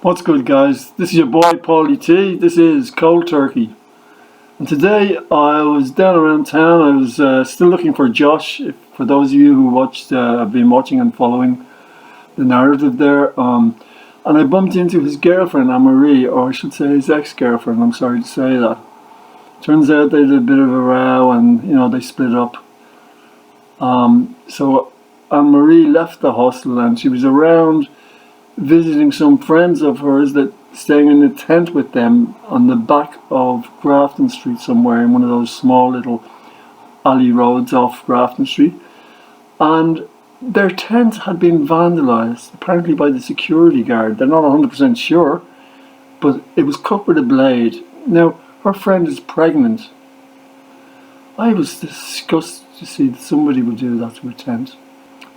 What's good, guys? This is your boy Paulie T. This is Cold Turkey. And today I was down around town. I was still looking for Josh. For those of you who watched, have been watching and following the narrative there. And I bumped into his girlfriend, Annmarie, or I should say his ex-girlfriend. I'm sorry to say that. Turns out they had a bit of a row and, they split up. So Annmarie left the hostel and she was around visiting some friends of hers that staying in a tent with them on the back of Grafton Street somewhere in one of those small little alley roads off Grafton Street. And their tent had been vandalised, apparently by the security guard. They're not 100% sure, but it was cut with a blade. Now, her friend is pregnant. I was disgusted to see that somebody would do that to a tent.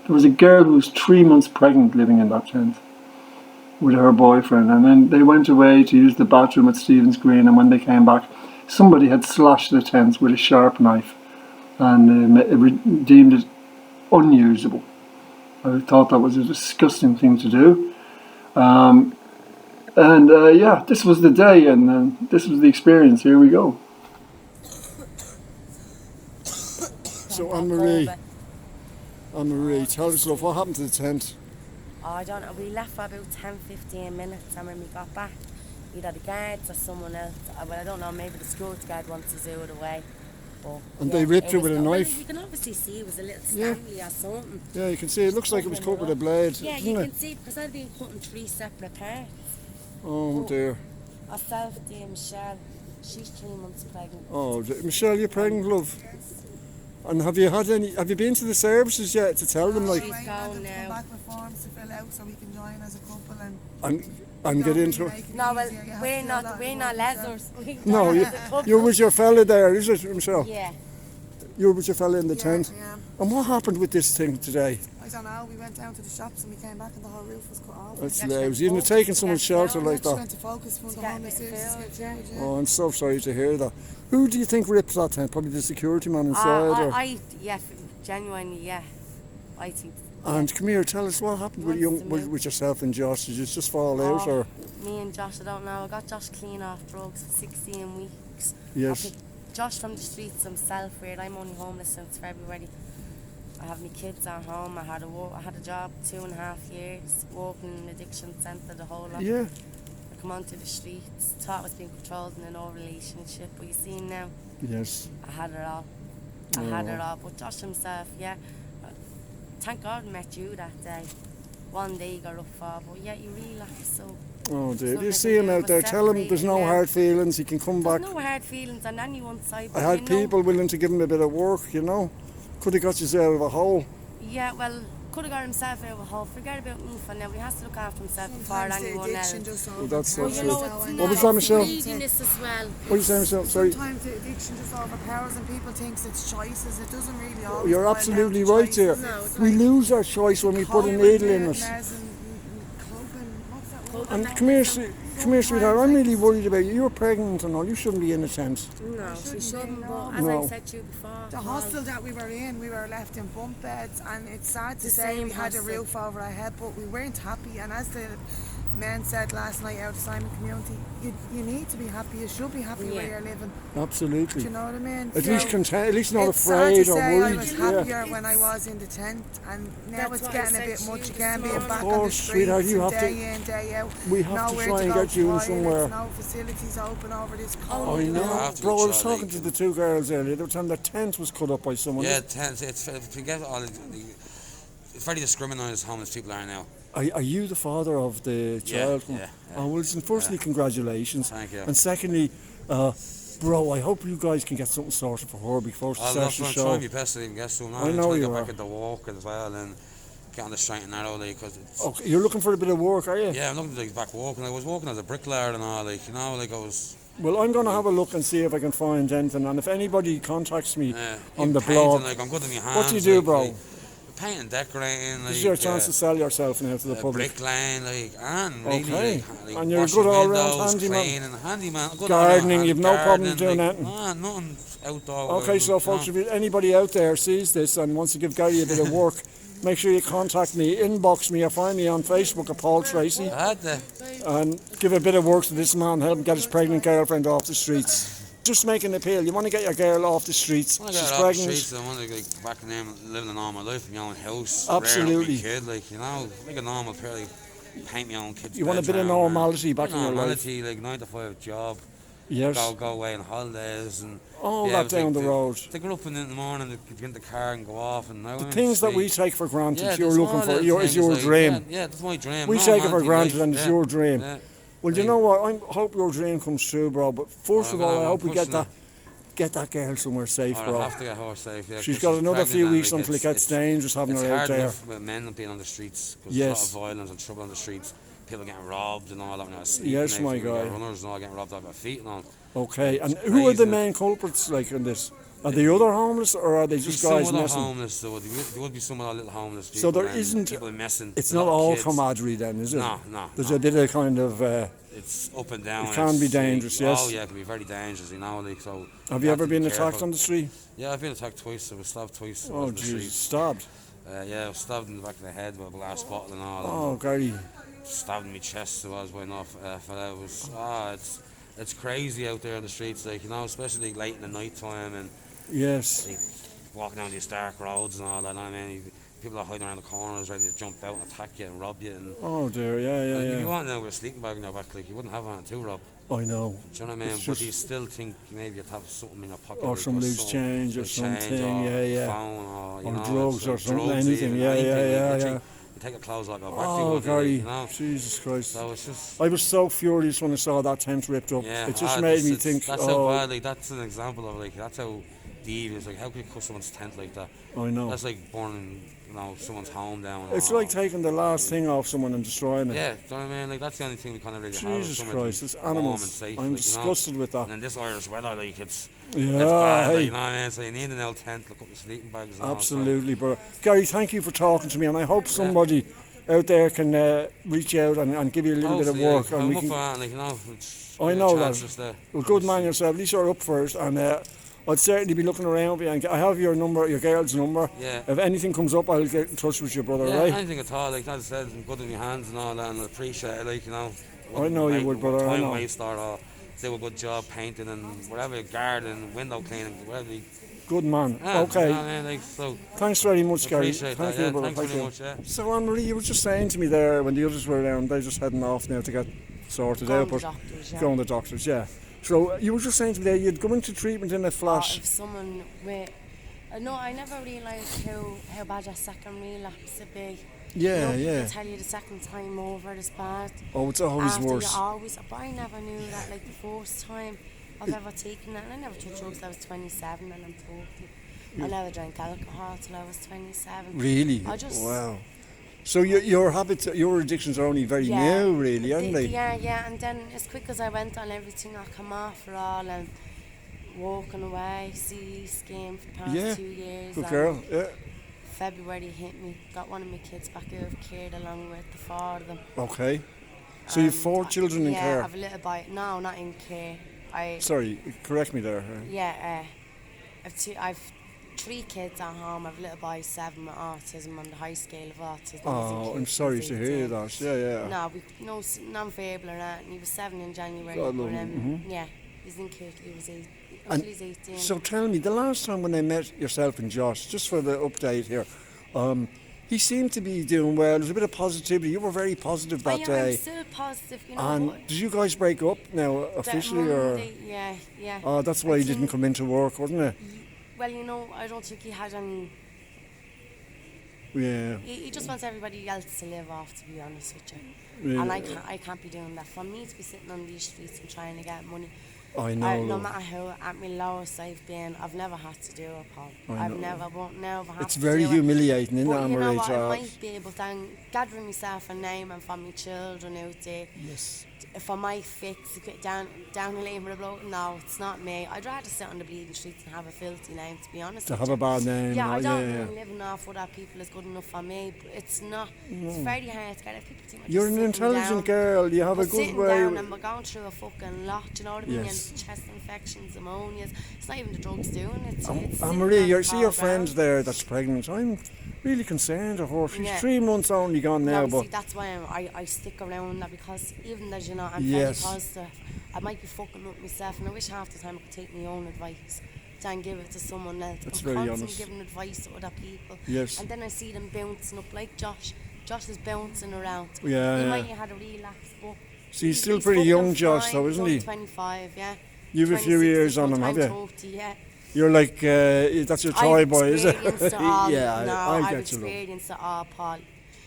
There was a girl who was 3 months pregnant living in that tent with her boyfriend, and then they went away to use the bathroom at Stephen's Green, and when they came back, somebody had slashed the tent with a sharp knife and deemed it unusable. I thought that was a disgusting thing to do. This was the day, and this was the experience. Here we go. So Annmarie, tell us, love, what happened to the tent? Oh, I don't know. We left for about 10-15 minutes, and when we got back, either the guards or someone else. Well, I don't know. Maybe the security guard wants to zoom it away. But, and they ripped it with a knife. Well, you can obviously see it was a little Stanley or something. Yeah, you can see. It looks like it was cut with a blade. Yeah, you can see because I've been cut in 3 separate parts. Oh dear. Myself, dear Michelle, she's 3 months pregnant. Oh, Michelle, you're pregnant, love. And have you been to the services yet to tell them, like? She's going now. Come back with forms to fill out so we can join as a couple and get into it. No, well, we're not lessers. No, you're with your fella there, is it, Michelle? Yeah. You're with your fella in the tent. Yeah. And what happened with this thing today? I don't know, we went down to the shops and we came back and the whole roof was cut off. That's lousy. You've taken someone's shelter like We that. went to focus from the homeless services. Oh, I'm so sorry to hear that. Who do you think ripped that tent? Probably the security man inside? Genuinely, yeah. I think. And come here, tell us what happened with yourself and Josh. Did you just fall out, or? Me and Josh, I don't know. I got Josh clean off drugs for 16 weeks. Yes. I picked Josh from the streets himself, where I'm only homeless since February. I have my kids at home. I had a job 2.5 years, working in an addiction centre the whole lot. Yeah. I come onto the streets, thought I was being controlled in an old relationship, but you see now, yes, I had it all. I had it all, but Josh himself, yeah. Thank God I met you that day. One day you got up for, but yeah, you realise so. Oh dear, if you see him out there, tell him there's no hard feelings, he can come back. There's no hard feelings on anyone's side. I had people willing to give him a bit of work, Could have got you out of a hole. Yeah, well, could have got himself out of a hole. Forget about me for now. He has to look after himself before anyone else. Well, that's so true. What was that, Michelle? Greediness as well. What are you saying, Michelle? Sorry. Sometimes the addiction just overpowers and people think it's choices. It doesn't really always. You're absolutely right here. We lose our choice when we put a needle in us. And come here, sweetheart, I'm really worried about you. You're pregnant and all. You shouldn't be in a tent. No, she shouldn't, but as I said to you before... The hostel that we were in, we were left in bunk beds, and it's sad to say we had a roof over our head, but we weren't happy. And as the men said last night out of Simon Community, you need to be happy. You should be happy where you're living. Absolutely. Do you know what I mean? At least not afraid or worried. I was happier when I was in the tent, and now it's getting a bit much again, being back on the streets day in, day out. We have to try and get you in somewhere. No facilities open over this cold. Oh, I know. Bro, I was talking to the 2 girls earlier. They were telling their tent was cut up by someone. Yeah, tent. It's very discriminating as homeless people are now. Are you the father of the child? Yeah. Oh, well, listen, firstly, congratulations. Thank you. And secondly, bro, I hope you guys can get something sorted for her before she starts the show. I'm trying my best to even get to. I know you are. Get back into work as well and get on the straight and narrow, because it's... Okay, you're looking for a bit of work, are you? Yeah, I'm looking to get back working. I was working as a bricklayer and all, I was... Well, I'm going to have a look and see if I can find anything, and if anybody contacts me on the blog... I'm good in my hands. What do you do, bro? Painting, decorating. This is your chance to sell yourself now to the public. Bricklaying, okay. And you're a good all-round handyman. Gardening, you've no problem doing anything. Nothing outdoor. Okay, so folks, if anybody out there sees this and wants to give Gary a bit of work, make sure you contact me, inbox me, or find me on Facebook at Paul Tracy, I had the. and give a bit of work to this man, help him get his pregnant girlfriend off the streets. Just make an appeal. You want to get your girl off the streets. I want to She's get her off the pregnant. streets. I want to get back in there and live a normal life in my own house. Absolutely. Rear up my kid, like, you know, like a normal pair, like, paint my own kid's You want a bit of bedroom, normality back in your life. Normality, like 9 to 5 job. Yes. Go away on holidays and All that down the road. They get up in the morning, they get in the car and go off. And The things that we take for granted, yeah, you're looking for, is your like, dream. Yeah, that's my dream. We take it for granted, and it's your dream. Yeah. Well, you know what? I hope your dream comes true, bro. But first of all, I hope we get pushing that girl somewhere safe, I bro. have to get her safe. Yeah, She's 'cause got she's another few pregnant weeks and, until it gets dangerous having it's her out hard there. enough with men being on the streets because Yes. there's a lot of violence and trouble on the streets. People getting robbed and all that. Yes, my guy. Runners and all getting robbed off their feet and all. Okay, and It's who are the crazy. main culprits like in this? Are they other homeless, or are they just Some guys of the messing? homeless, though. There would be some of the little homeless people. So there and isn't. people messing. It's a not lot of all kids. camaraderie then, is it? No. There's a bit of kind of. It's up and down. It can be It's, dangerous, yes. Oh yeah, it can be very dangerous. You know, like so. Have you ever to be been attacked careful. on the street? Yeah, I've been attacked twice. I was stabbed twice. Oh, on the street. jeez, stabbed. Yeah, I was stabbed in the back of the head with a glass bottle and all. Oh, Gary. Stabbed in my chest. I was went off. Fella was. It's crazy out there on the streets, like, you know, especially late in the night time and Yes. like, walking down these dark roads and all that. I mean, people are hiding around the corners, ready to jump out and attack you and rob you. And Oh dear, like, if yeah. you want now with a sleeping bag in your back, like, you wouldn't have one to rob. I know. Do you know what I mean? It's But just- you still think maybe you'd have something in your pocket. Or like, some loose some- change or loose change something, yeah. Phone or, you Or know, drugs it's or like something, drugs anything, even, yeah. literally, You take your clothes off, go back to Oh, you, Gary, you know. Jesus Christ. So it's just. I was so furious when I saw that tent ripped up. Yeah, It just made me think, that's how oh, bad, like, that's an example of, like, that's how devious, like, how can you cut someone's tent like that? I know. That's like burning, you know, someone's home down. It's or- like taking the last thing off someone and destroying it. Yeah, do you know what I mean? Like, that's the only thing we kind of really have. Jesus somewhere Christ, to it's be warm animals. and safe, I'm like, you know? disgusted with that. And in this Irish weather, like, it's Yeah, bad, like, hey. you know what I mean? So you need an old tent, look up the sleeping bags and all, so- Absolutely, bro. Gary, thank you for talking to me, and I hope somebody out there can reach out and give you a little bit of Hopefully, work. like, and we I'm up can, for that, like, you know, it's I know a that. chance just to- well, good man yourself. At least you're up first, and I'd certainly be looking around for you. And I have your number, your girl's number. Yeah. If anything comes up, I'll get in touch with you, brother. Yeah, Right? anything at all, like, as I said, I'm good in your hands and all that, and I appreciate it, like, you know. I know you would, brother, I Time know. waste or do a good job painting and whatever, gardening, window cleaning, whatever. Good man. Yeah, Okay. you know what I mean? Like, so, Thanks very much, Gary. appreciate Thank that, you, yeah, brother. thanks Thank very you. much, yeah. So, Anne-Marie, you were just saying to me there when the others were around, they're just heading off now to get sorted Going out. to But doctors, yeah. going to doctors, yeah. So, you were just saying to me there, you'd go into treatment in a Or flash. if someone with... no, I never realised how bad your second relapse would be. Yeah, you know, yeah. People tell you the second time over is bad. Oh, it's always After worse. You always... But I never knew that, like, the first time I've ever taken it. And I never took drugs till I was 27 and I'm 40. I never drank alcohol till I was 27. Really? I just... Wow. So your habits, your addictions are only very new, really, aren't they? Yeah, and then as quick as I went on everything, I come off for all and walking away, scheme for the past Yeah. 2 years. Good and girl. Yeah. February hit me, got one of my kids back out of care along with the four of them. Okay. So you've 4 children in yeah, care. I've a little boy. No, not in care. Sorry, correct me there. I've 3 kids at home. I've a little boy, 7 with autism on the high scale of autism. Oh, I'm sorry to hear that. Yeah. No, no non-verbal or that. And he was 7 in January. God but, love him. Yeah, he's in care. He was 8. And He's 18. So tell me, the last time when I met yourself and Josh, just for the update here, he seemed to be doing well. There was a bit of positivity. You were very positive that I'm day. still positive, you know. And but did you guys break up now officially, or? Monday, yeah. Oh, that's why I he didn't think- come into work, wasn't it? Well, you know, I don't think he had any. Yeah. He just wants everybody else to live off, to be honest with you. Yeah. And I can't be doing that. For me to be sitting on these streets and trying to get money, I know. no love. matter how at my lowest I've been, I've never had to do it, Paul. I know. Won't never have It's to very do it. humiliating, isn't it, But you know Anne-Marie? what, I Charles? might be able to gather myself a name and for my children out there. Yes. If I might fix to get down a lane with a bloke, no, it's not me. I'd rather sit on the bleeding streets and have a filthy name, to be honest. To with have you. a bad name. Yeah, I don't yeah. think living off other people is good enough for me. But it's not. It's very hard to get it. People think I'm You're just an sitting intelligent down. girl. You have We're a good sitting way. down and we're going through a fucking lot, you know what I mean? Yes. And chest infections, pneumonias. It's not even the drugs doing it. It's Anne sitting Marie, on you the see your tall friend ground. there that's pregnant. really concerned of her. She's Yeah. 3 months only gone now, you but see, that's why I stick around that, because even as you know, I'm Yes. fairly positive. I might be fucking up myself, and I wish half the time I could take my own advice than give it to someone else. That's I'm very constantly honest. giving advice to other people. Yes. And then I see them bouncing up like Josh. Josh is bouncing around. Yeah, He yeah. might have had a relapse, but So he's still pretty fucking young, Josh, fine. though, He's isn't only he? 25, yeah. You've a few 26 years this on month, him, have I'm you? 30, yeah. You're like, that's your toy I've boy, is it? experienced it all. Yeah, no, I I've get you, love. experienced it all, Paul.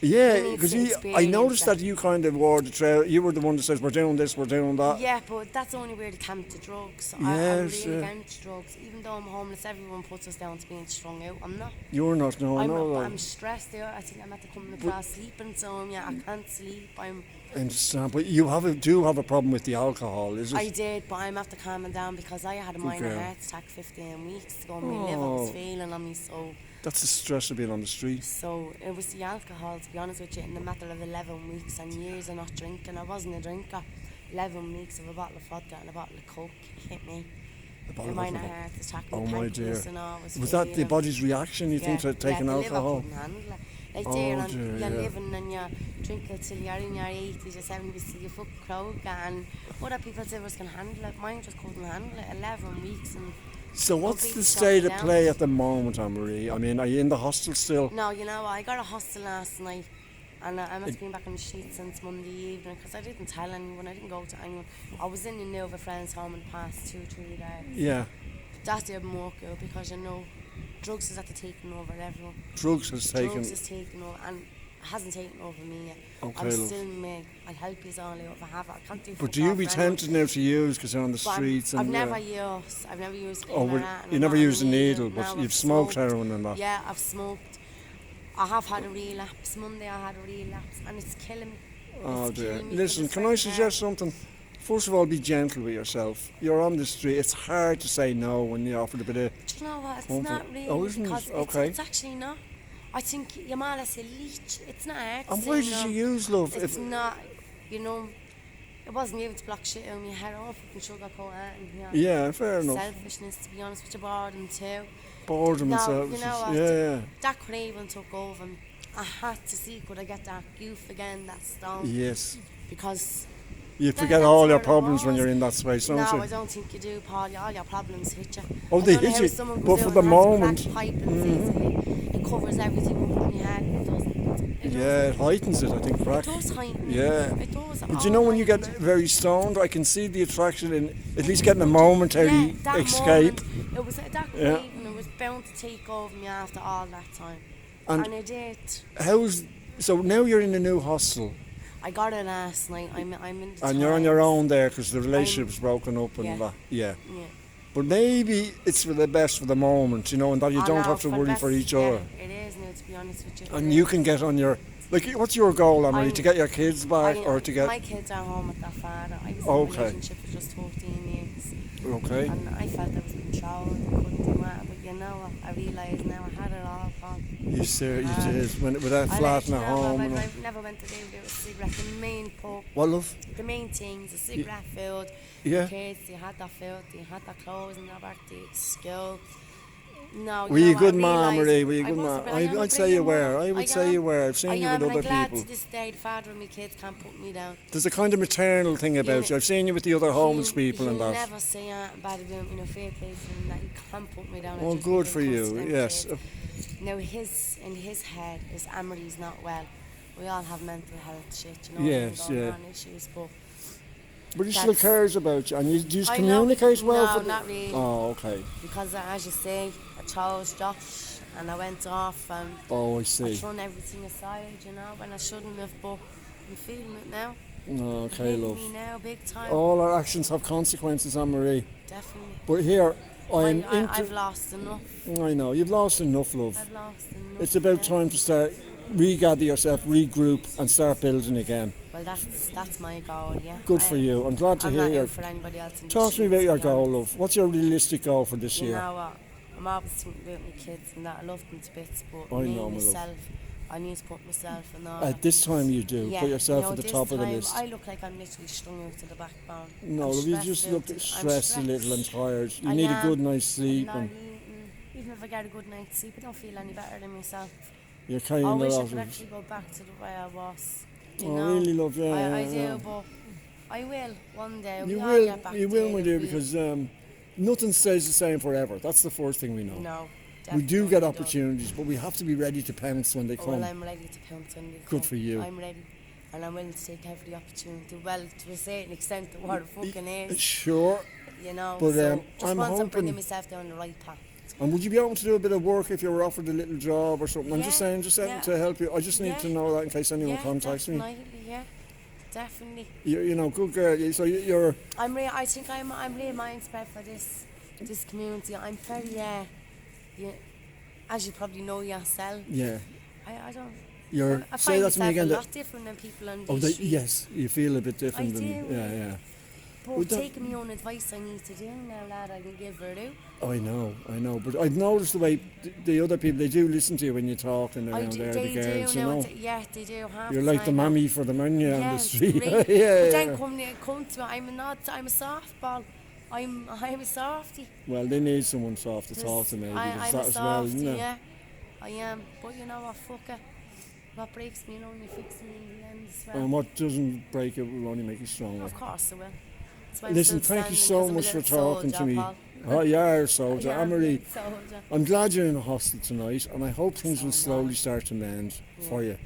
Yeah, He needs because to I experience noticed it. that you kind of wore the trail. You were the one that says, we're doing this, we're doing that. Yeah, but that's only where they come to drugs. I'm Yes, really yeah. against drugs. Even though I'm homeless, everyone puts us down to being strung out. I'm not. You're not, no, I I'm, know. not, Like, I'm stressed out. I think I'm at the coming across sleeping, so yeah, I can't sleep. I understand, but you do have a problem with the alcohol, is it? I did, but I'm after calming down because I had a minor girl. heart attack 15 weeks ago. My liver was Oh. failing on me, so That's the stress of being on the street. it was the alcohol, to be honest with you. In the matter of 11 weeks and years of not drinking, I wasn't a drinker. 11 weeks of a bottle of vodka and a bottle of coke hit me. bottle A of minor vodka. heart attack. Oh, my my pancreas dear. and all was Was that the failing. body's reaction, you think, to taking the alcohol? liver couldn't handle it. Like Oh, there, and dear, you're yeah. living and you're drinking till you're in your 80s, you're 70s, till you fuck croak, and other people's livers can handle it. Mine just couldn't handle it. 11 weeks and So what's completely the shut state me of down. play at the moment, Anne-Marie? I mean, are you in the hostel still? No, you know what? I got a hostel last night, and I must have been back on the street since Monday evening because I didn't tell anyone. I didn't go to anyone. I was in the Nova friend's home in the past 2-3 days. Yeah. That didn't work out because drugs is at the taking over everyone. Drugs has taken... Drugs is taking over and hasn't taken over me yet. Okay, I'm love. still me. I'll help you all out if I have it. I can't do. But fuck do you all be for anyone. tempted now to use because you're on the But streets? I've And never used. Oh, any well, of that, and you I'm never not on used a needle, No, but I've you've smoked heroin and that. Yeah, I've smoked. I have had a relapse. Monday I had a relapse, and it's killing me. Oh It's dear. killing me. Listen, It's can like I suggest something? First of all, be gentle with yourself. You're on the street. It's hard to say no when you're offered a bit of... Do you know what? It's comfort. not really Oh, isn't it? because Okay. it's actually not. I think you're more or less a leech. It's not hard to And say why did no. you use, love? It's not, it wasn't able to block shit out of my head. Oh, fucking sugarcoat it. Yeah, fair enough. Selfishness, to be honest with you, boredom too. Boredom and No, self. you know what? Yeah, That craving took over me. I had to see could I get that goof again, that stone. yes. Because You That- forget that's all where your it problems when was. you're in that space, don't no, you? I don't think you do, Paul. All your problems hit you. Oh, I they don't know hit how you, someone but goes for out the and has a moment- crack pipe and says it covers everything up in your head. It doesn't. Yeah, it heightens it, I think, It crack. does heighten it. Yeah. It does. But you know when you get very stoned, I can see the attraction in at least getting a momentary that escape. Moment, it was that Yeah. craving. It was bound to take over me after all that time, And and it did. So now you're in a new hostel I got it last night. I'm in the and you're on your Times. own there because the relationship's broken up and Yeah. that. Yeah. Yeah. But maybe it's for the best for the moment, and that you I don't know, have to the worry best- for each yeah, other. It is now, to be honest with you. And It you is. can get on your... what's your goal, Anne-Marie? To get your kids back or to get... My kids are home with their father. I was in Okay. a relationship for just 14 years. Okay. And I felt I was controlled. I couldn't do that. But you know what? I realise now I had it all, Paul. You did. With that I flat you and a know what, home. I never went to do with a cigarette. The main What, love? the main things, the cigarette food, Yeah. the kids, they had their food, they had their clothes and their back to school. No, Were know you what, good I man, realised Marie? Were you I good wasn't, man? but I am a I'd say you brilliant were. woman. I would say you were. I've seen you with and other I'm glad people. to this day the father of my kids can't put me down. There's a kind of maternal thing about you. I've seen you with the other homeless people and He'll that. never say anything bad about me, fair play to him, that he can't put me down. Oh, just good because for it comes you. to them Yes. kids. Now in his head is Annmarie's not well. We all have mental health shit, Yes, going yeah. on issues, but But he still That's- cares about you. And you just I know, communicate well no, for the... not really. Oh, okay. because as you say, I chose Josh and I went off and Oh, I I see. thrown everything aside, when I shouldn't have, but I'm feeling it now. Oh, It's okay, hitting love. me now, big time. All our actions have consequences, Anne-Marie. Definitely. But here, I've lost enough. I know, you've lost enough, love. I've lost enough. It's about yeah. time to start regather yourself, regroup, and start building again. Well, that's my goal, yeah. Good for you. I'm glad to I'm hear not you. out for anybody else. In the Talk to me streets, about your be goal, honest. love. What's your realistic goal for this You year? know what? I'm always thinking about my kids and that. I love them to bits, but I me, know, my love. myself, I need to put myself in order. At this time you do. Yeah, Put yourself at the this top of the time, list. I look like I'm literally strung out to the backbone. No, I'm love, you stressed just out. look I'm stressed a little and tired. You I need a am. good night's sleep. I'm And not eating. Even if I get a good night's sleep, I don't feel any better than myself. You're carrying I a wish I lot could of... actually go back to the way I was. You Oh, know? really, love, yeah, I yeah, do, yeah. but I will one day. You We all will, get back you to will, it, my it'll dear, be- because nothing stays the same forever. That's the first thing we know. No, We do get definitely don't. opportunities, but we have to be ready to pounce when they Oh, come. well, I'm ready to pounce on you. Good for you. I'm ready. And I'm willing to take every opportunity. Well, to a certain extent, of what it fucking is. Sure. You know, But, so just I'm once I'm bringing hoping- myself down the right path. And would you be able to do a bit of work if you were offered a little job or something? I'm Yeah, just saying, yeah. to help you. I just need Yeah. to know that in case anyone Yeah, contacts me. definitely, yeah. Definitely. You know, good girl. So you're... I think I'm really mindset for this community. I'm very yeah, as you probably know yourself. Yeah. I don't. You're... I Say find that to me myself again. a lot different than people on Oh, the street. yes. You feel a bit different. I do. Yeah, yeah. But Well, that- taking my own advice, I need to do now, lad. I can give her do. I know. But I've noticed the way the other people, they do listen to you when you talk and around there, the They girls, do you now. know. Yeah, they do. Half You're the like the time now. mammy for the man on the Yes, street. great. yeah, But yeah. then come to it, I'm a softball. I'm a softie. Well, they need someone soft to talk to maybe. I'm Because a that as well, softie, isn't it? yeah. I am. But you know what, fuck it. What breaks me, you know, when you fix me in the end as well. And what doesn't break it will only make you stronger. Of course it will. That's why I'm Listen, still thank you standing, so 'cause I'm a much for little talking to soldier, me. Paul. Oh, yeah, soldier. Yeah, I'm a Anne-Marie, little soldier. I'm glad you're in a hostel tonight, and I hope things will So slowly am I. start to mend for you.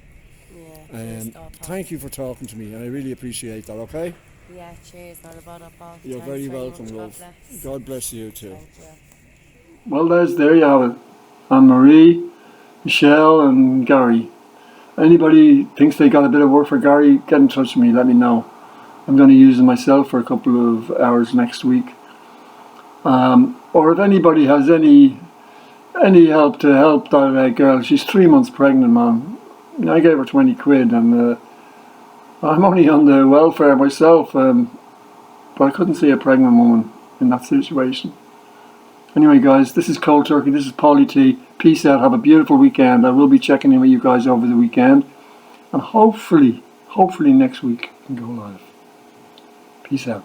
Yeah, cheers, Paul. Thank you for talking to me, and I really appreciate that, okay? Yeah, cheers, not about it, Paul. You're Thanks very welcome, much. love. God bless. God bless you too. Thank you. Well, there you have it. Anne-Marie, Michelle and Gary. Anybody thinks they got a bit of work for Gary, get in touch with me, let me know. I'm going to use it myself for a couple of hours next week. Or if anybody has any help to help that girl, she's 3 months pregnant, man. I gave her 20 quid and I'm only on the welfare myself, but I couldn't see a pregnant woman in that situation. Anyway, guys, this is Cold Turkey. This is Paulie T. Peace out. Have a beautiful weekend. I will be checking in with you guys over the weekend. And hopefully next week I can go live. Peace out.